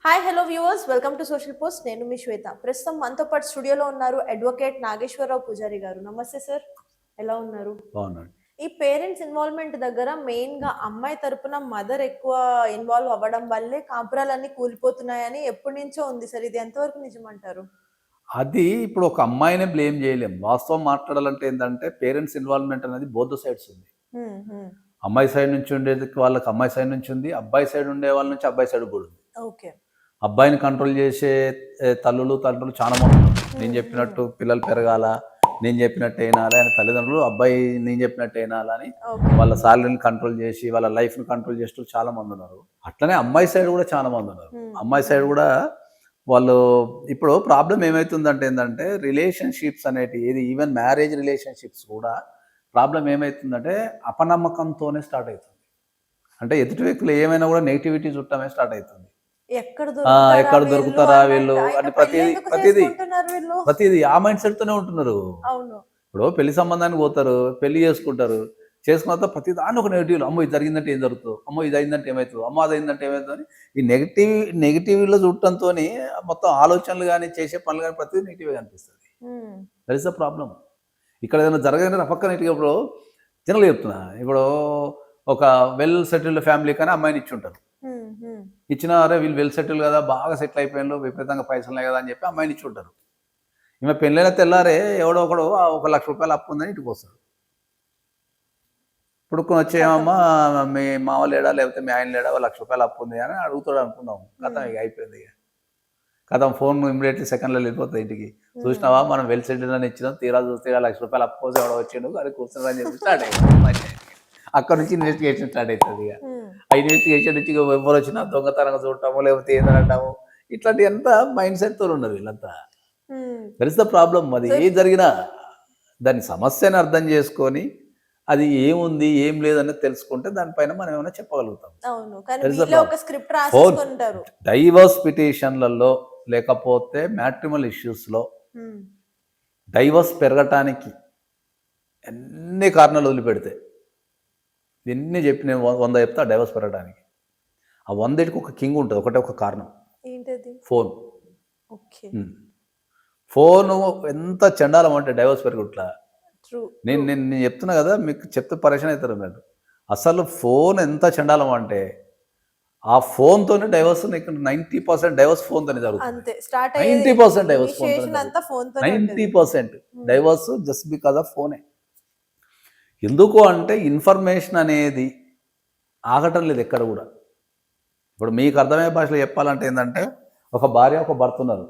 Hi hello viewers welcome to social post. నేను మీ శ్వేత. ప్రస్తుతం మనతో పాటు స్టూడియోలో ఉన్నారు అడ్వకేట్ నాగేశ్వరరావు పూజారి గారు. నమస్తే సార్, ఎలా ఉన్నారు? బాగున్నాడు. ఈ పేరెంట్స్ ఇన్వాల్వ్మెంట్ దగ్గర మెయిన్ గా అమ్మాయి తరపున మదర్ ఎక్కువ ఇన్వాల్వ్ అవ్వడం వల్లే కాపురాలన్నీ కూలిపోతున్నాయని ఎప్పటి నుంచో ఉంది సార్. ఇది ఎంతవరకు నిజమంటారు? అది ఇప్పుడు ఒక అమ్మాయినే బ్లేమ్ చేయలేం. వాస్తవం మాట్లాడాలంటే ఏంటంటే పేరెంట్స్ ఇన్వాల్వ్మెంట్ అనేది బోత్ సైడ్స్ ఉంది. హ్మ్, హ్మ్. అమ్మాయి సైడ్ నుంచి ఉండేది వాళ్ళకి అమ్మాయి సైడ్ నుంచి ఉంది, అబ్బాయి సైడ్ ఉండే వాళ్ళ నుంచి అబ్బాయి సైడ్ కూడా ఉంది. ఓకే. అబ్బాయిని కంట్రోల్ చేసే తల్లులు తండ్రులు చాలా మంది ఉన్నారు. నేను హ్మ్, చెప్పినట్టు పిల్లలు పెరగాల, నేను చెప్పినట్టు వినాలి అని తల్లిదండ్రులు, అబ్బాయి నేను చెప్పినట్టు వినాలని ఓకే. వాళ్ళ శాలరీని కంట్రోల్ చేసి వాళ్ళ లైఫ్ని కంట్రోల్ చేస్తూ చాలా మంది ఉన్నారు. అట్లనే అమ్మాయి సైడ్ కూడా చాలా మంది ఉన్నారు. హ్మ్, అమ్మాయి సైడ్ కూడా వాళ్ళు ఇప్పుడు ప్రాబ్లం ఏమవుతుందంటే ఏంటంటే రిలేషన్షిప్స్ అనేటివి, ఏది ఈవెన్ మ్యారేజ్ రిలేషన్షిప్స్ కూడా ప్రాబ్లం ఏమవుతుందంటే అపనమ్మకంతోనే స్టార్ట్ అవుతుంది. అంటే ఎదుటి వ్యక్తులు ఏమైనా కూడా నెగిటివిటీ చుట్టమే స్టార్ట్ అవుతుంది. ఎక్కడ దొరుకుతారా ఎక్కడ వీళ్ళు దొరుకుతారా వీళ్ళు అన్నట్టు. అయినా అని పెళ్లి ప్రతిదీ ఎందుకు ప్రతిదీ చేసుకుంటున్నారు వీళ్ళు? ప్రతిదీ ఆ మైండ్ సెట్తోనే ఉంటున్నారు. అవును. ఇప్పుడు పెళ్లి సంబంధానికి పోతారు, పెళ్లి చేసుకుంటారు, చేసుకున్న తర్వాత ప్రతి దాన్ని ఒక నెగిటివ్లో, అమ్మో ఇది జరిగిందంటే ఏం జరుగుతుందో, అమ్మో ఇది అయిందంటే ఏమవుతుందో, అమ్మో అది అయిందంటే ఏమవుతుందో అని ఈ నెగిటివ్లో చూడటంతో మొత్తం ఆలోచనలు కానీ చేసే పనులు కానీ ప్రతిదీ నెగిటివ్గా కనిపిస్తుంది. హ్మ్. That is the problem. ఇక్కడ ఏదైనా జరగదని పక్కన ఇప్పుడు జనరల్గా చెప్తున్నా, ఇప్పుడు ఒక వెల్ సెటిల్డ్ ఫ్యామిలీ కానీ అమ్మాయిని ఇచ్చి ఉంటారు. హ్మ్, హ్మ్. ఇచ్చిన అరే వీళ్ళు వెల్ సెటిల్ కదా, బాగా సెటిల్ అయిపోయినారు, విపరీతంగా పైసలు కదా అని చెప్పి అమ్మాయిని ఇచ్చి ఉంటారు. ఈమె పెళ్ళైన తెల్లారే ఎవడో ఒకడు ₹1,00,000 అప్పు ఉందని ఇంటికి వస్తాడు. పుడుకుని ఖతం. వచ్చేమమ్మా మీ మామ లేడా లేకపోతే మీ ఆయన లేడా, ₹1,00,000 అప్పు ఉంది అని అడుగుతాడు అనుకుందాం. కథం ఇక అయిపోయింది. ఇక కథం ఫోన్ ఇమ్మీడియట్లీ సెకండ్లో వెళ్ళిపోతుంది ఇంటికి. చూసినావా మనం వెల్ సెటిల్ అని ఇచ్చినాం, తీరా చూస్తే ₹1,00,000 అప్పు కోసం ఎవడో వచ్చిండు అది కూర్చున్నాడు అని చెప్పి స్టార్ట్ అయ్యింది. అక్కడ నుంచి ఇన్వెస్టిగేషన్ స్టార్ట్ అవుతుంది. ఇక హ్మ్. ఆ ఇన్వెస్టిగేషన్ నుంచి ఎవరు వచ్చినా దొంగతనంగా చూడటము లేకపోతే ఏంటంటాము, ఇట్లాంటి అంతా మైండ్ సెట్తో ఉన్నారు వీళ్ళంతా. హ్మ్. That is the problem. అది సో ఏ జరిగినా దాని సమస్యను అర్థం చేసుకొని అది ఏముంది ఏం లేదనేది తెలుసుకుంటే దానిపైన మనం ఏమైనా చెప్పగలుగుతాం. అవును. కానీ దట్ ఇస్ ద వీళ్ళే ప్రాబ్లం. ఒక స్క్రిప్ట్ ఫోర్ రాసేసుకుంటారు. డైవర్స్ పిటిషన్లలో లేకపోతే మ్యాట్రిమల్ ఇష్యూస్లో హ్మ్. డైవర్స్ పెరగటానికి ఎన్ని కారణాలు వదిలిపెడితే, ఎన్ని చెప్పి నేను 100 చెప్తా డైవర్స్ పెరగడానికి. ఆ 100కి ఒక కింగ్ ఉంటుంది, ఒకటే ఒక కారణం, ఏంటది? ఫోన్. ఓకే. ఫోను ఎంత చండాలం అంటే డైవర్స్ పెరుగుట్లా. ట్రూ. నేను ట్రూ. నేను నేను చెప్తున్నా కదా, మీకు చెప్తే పరేషాన్ అవుతారు మీరు. అసలు ఫోన్ ఎంత చండాలం అంటే ఆ ఫోన్‌తోనే డైవర్స్, నీకు 90% డైవర్స్ ఫోన్‌తోనే జరుగుతుంది. అంతే. స్టార్ట్ అయ్యేది 90% డైవర్స్ ఫోన్‌తోనే ఇనిషియేషన్ అంతా జరుగుతుంది. ఫోన్‌తోనే ఉంటది. 90% హ్మ్. డైవర్స్ జస్ట్ బికాజ్ ఆఫ్ ఫోనే. ఎందుకు అంటే ఇన్ఫర్మేషన్ అనేది ఆగటం లేదు ఎక్కడ కూడా. ఇప్పుడు మీకు అర్థమయ్యే భాషలో చెప్పాలంటే ఏంటంటే, ఒక భార్య ఒక భర్త ఉన్నారు.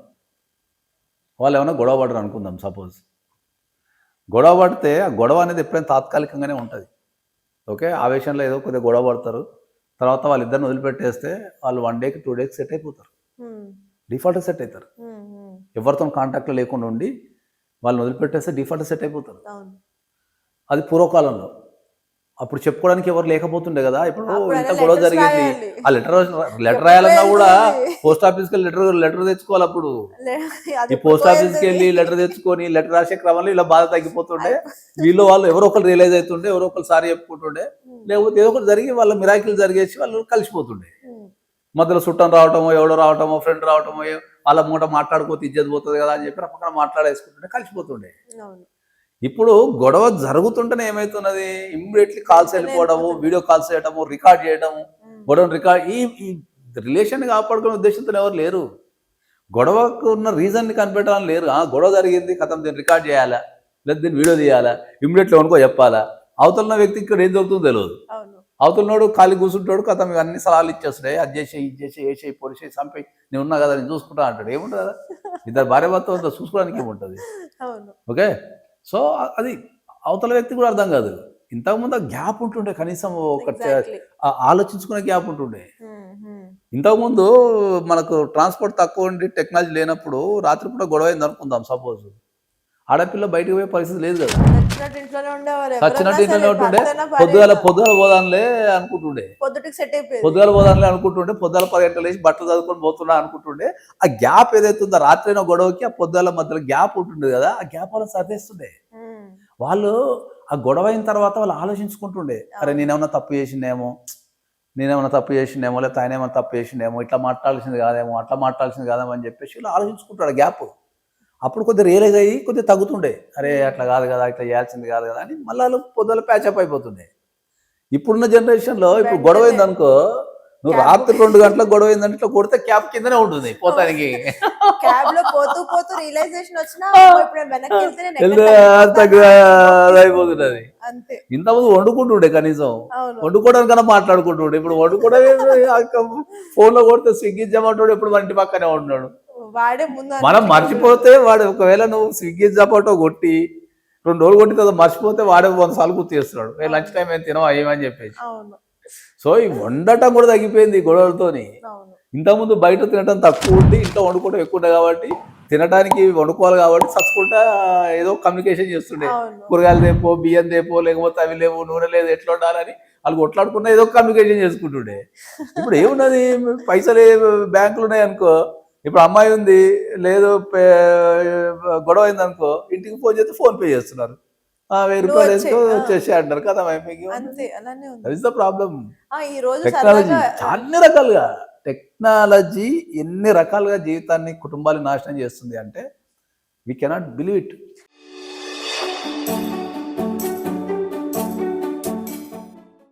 వాళ్ళు ఏమైనా గొడవ పడరు అనుకుందాం సపోజ్. గొడవ పడితే ఆ గొడవ అనేది ఎప్పుడైనా తాత్కాలికంగానే ఉంటుంది. ఓకే. ఆవేశంలో ఏదో కొద్దిగా గొడవ పడతారు. తర్వాత వాళ్ళిద్దరిని వదిలిపెట్టేస్తే వాళ్ళు 1 డేకి 2 డేకి సెట్ అయిపోతారు. హ్మ్. డిఫాల్ట్‌గా సెట్ అవుతారు. హ్మ్. హ్మ్. ఎవరితోని కాంటాక్ట్‌లో లేకుండా ఉండి వాళ్ళని వదిలిపెట్టేస్తే డిఫాల్ట్‌గా సెట్ అయిపోతారు. అవును. అది పూర్వకాలంలో. అప్పుడు చెప్పుకోవడానికి ఎవరు లేకపోతుండే కదా. ఇప్పుడు ఇంత అప్పుడైనా గొడవ లెటర్స్ జరిగింది. రాయాలి. ఆ లెటర్ ఎప్పుడుకో రాయాలన్నా కూడా ఎళ్తుంది. Post ఆఫీస్‌కెళ్ళి letter తెచ్చుకోవాలప్పుడు. లే అది ఈ ఎప్పుడుకో పోస్ట్ ఎళ్తది. ఆఫీస్‌కెళ్ళి లెటర్ తెచ్చుకొని లెటర్ రాసే క్రమంలో ఇలా బాధ తగ్గిపోతుండే. అయిపో వీళ్ళు వాళ్ళు ఎవరో ఒకరు రియలైజ్ అవుతుండే, ఎవరో ఒకరు సారీ చెప్పుకుంటుండే. హ్మ్. లేకపోతే ఏదో ఒకటి జరిగి వాళ్ళ మిరాకిల్ జరిగేసి వాళ్ళు కలిసిపోతుండే. హ్మ్. మధ్యలో చుట్టం రావటమో, ఎవడో రావటమో, ఫ్రెండ్ రావటమో, వాళ్ళ మూట మాట్లాడుకోతే ఇజ్జత్ పోతుంది కదా అని చెప్పి పక్కన మాట్లాడేసుకుంటుండే, కలిసిపోతుండే. అవును. ఇప్పుడు గొడవ జరుగుతుంటేనే ఏమైతున్నది, ఇమ్మీడియట్లీ కాల్స్ వెంటనే వెళ్ళిపోవడము, ఎళ్ళిపోతున్నాయి. వీడియో కాల్స్ చేయడము, రికార్డ్ చేయడము, హ్మ్. గొడవను రికార్డ్ ఈ ఈ రిలేషన్‌ని కాపాడుకునే ఉద్దేశంతో ఎవరు లేరు. గొడవకు ఉన్న రీజన్‌ని కనిపెట్టాలని లేరు. గొడవ జరిగింది ఖతం, దీన్ని రికార్డ్ చేయాలా, లేదా దీన్ని వీడియో తీయాలా, ఇమ్మీడియేట్‌లీ ఎవరికో చెప్పాలా, అవతల ఉన్న వ్యక్తికి ఇక్కడ ఏం జరుగుతుందో తెలవదు. అవును. అవతలనోడు ఖాళీ కూర్చుంటాడు, ఖతం ఇవన్నీ సలహాలు ఇచ్చేస్తాడు. అది చేసేయి, ఇది చేసేయి, ఏసేయి, పొడిసేయి, చంపేయి, నేను ఉన్నా కదా నేను చూసుకుంటా అంటాడు. ఏముంటది కదా, ఇద్దరు భార్యాభర్తలు చూసుకోవడానికి ఏముంటది. అవును. ఓకే. సో, అది అవతల వ్యక్తికి కూడా అర్థం కాదు. ఇంతకుముందు ఆ గ్యాప్ ఉంటుండే, కనీసం ఒక ఎగ్జాక్ట్‌లీ. ఆలోచించుకునే గ్యాప్ ఉంటుండే. హ్మ్. హ్మ్. ఇంతకుముందు మనకు ట్రాన్స్‌పోర్ట్ తక్కువ ఉండి టెక్నాలజీ లేనప్పుడు రాత్రిపూట గొడవ అయింది అనుకుందాం సపోజ్. ఆడపిల్ల బయటకు పోయే పరిస్థితి లేదు కదా. చచ్చినట్టు ఇంట్లోనే ఉండేవారు. ఎవరన్నా సచ్చినట్టు ఇంట్లోనే సరే ఉంటుండే. భర్తైనా పొద్దుగాల భార్యైనా. పొద్దుగాల పోదాంలే అనుకుంటుండే. పొద్దుటికి సెట్ అయిపోయేది. పొద్దుగాల పోదాంలే అనుకుంటుండే. పొద్దుగాల 10 గంటలకు లేచి బట్టలు చదువుకొని పోతున్నా అనుకుంటుండే. ఆ గ్యాప్ ఏదైతే ఉందో రాత్రైన గొడవకి ఆ పొద్దుగాల మధ్యలో గ్యాప్ ఉంటుంది కదా, ఆ గ్యాప్ వాళ్ళని సరిచేస్తుండే. హ్మ్. వాళ్ళు ఆ గొడవ అయిన తర్వాత వాళ్ళు ఆలోచించుకుంటుండే, అరే అవును. నేనేమన్నా తప్పు చేసిందేమో, నేనేమన్నా తప్పు చేసిండేమో, లేకపోతే ఆయన ఏమైనా తప్పు చేసిండేమో, ఇట్లా మాట్లాడాల్సింది కాదేమో, అట్లా మాట్లాడాల్సింది కాదేమో అని చెప్పేసి ఇలా ఆలోచించుకుంటాడు గ్యాప్. అప్పుడు కొద్దిగా రియలైజ్ అయ్యి కొద్దిగా తగ్గుతుండే, అరే అట్లా కాదు కదా, ఇట్లా చేయాల్సింది కాదు కదా అని మళ్ళీ పొద్దుల ప్యాచప్ అయిపోతుండే. ఇప్పుడున్న జనరేషన్లో ఇప్పుడు గొడవ అయింది అనుకో, నువ్వు రాత్రి 2 గంటలకు గొడవ అయిందంటే ఇట్లా కొడితే క్యాబ్ కిందనే ఉంటుంది పోతానికి. క్యాబ్ లో పోతూ పోతూ రియలైజేషన్ వచ్చినా ఇప్పుడు వెనక్కి వెళ్తే నేను వెళ్తే ఎక్కడ తగ్గిపోతానా? అయిపోతున్నది. అంతే. ఇంతకుముందు వండుకుంటుండే, కనీసం అవును. వండుకోవడానికన్నా మాట్లాడుకుంటుండే. ఇప్పుడు వండుకోవడం ఫోన్లో కొడితే స్విగ్గీ జమాటోడు ఎప్పుడు మన ఇంటి పక్కనే ఉంటున్నాడు. వాడే ముందు మనం మర్చిపోతే వాడు, ఒకవేళ నువ్వు స్విగ్గీ జమాటో కొట్టి 2 రోజులు కొట్టిన తర్వాత మర్చిపోతే వాడే 100 సార్లు గుర్తు చేస్తున్నాడు, లంచ్ టైం ఏం తినవా ఏమని చెప్పేసి. అవును. సో ఈ వండటం కూడా తగ్గిపోయింది ఈ గొడవలతోని. అవును. ఇంతకుముందు బయట తినటం తక్కువ ఉండి ఇంట్లో వండుకోవడం ఎక్కువ ఉండే కాబట్టి, తినడానికి వండుకోవాలి కాబట్టి చచ్చుకుంటా ఏదో కమ్యూనికేషన్ చేస్తుండే. అవును. కూరగాయలు తేపో, బియ్యం తేపో, లేకపోతే అవి లేవు, నూనె లేదు, ఎట్లా ఉండాలని వాళ్ళు కొట్లాడుకున్నా ఏదో కమ్యూనికేషన్ చేసుకుంటుండే. ఇప్పుడు ఏమున్నది, పైసలు బ్యాంకులు ఉన్నాయి అనుకో, ఇప్పుడు అమ్మాయి ఉంది లేదు, గొడవ అయింది అనుకో, ఇంటికి ఫోన్ చేస్తే ఫోన్ పే చేస్తున్నారు, 1000 రూపాయలు వేసుకో వచ్చేసి అంటారు కదా. అంతే, అలానే ఉంది. That is the problem. ఈ రోజు టెక్నాలజీ సరదాగా అన్ని రకాలుగా, టెక్నాలజీ ఎన్ని రకాలుగా జీవితాన్ని, కుటుంబాన్ని నాశనం చేస్తుంది అంటే వీ కెనాట్ బిలీవ్ ఇట్.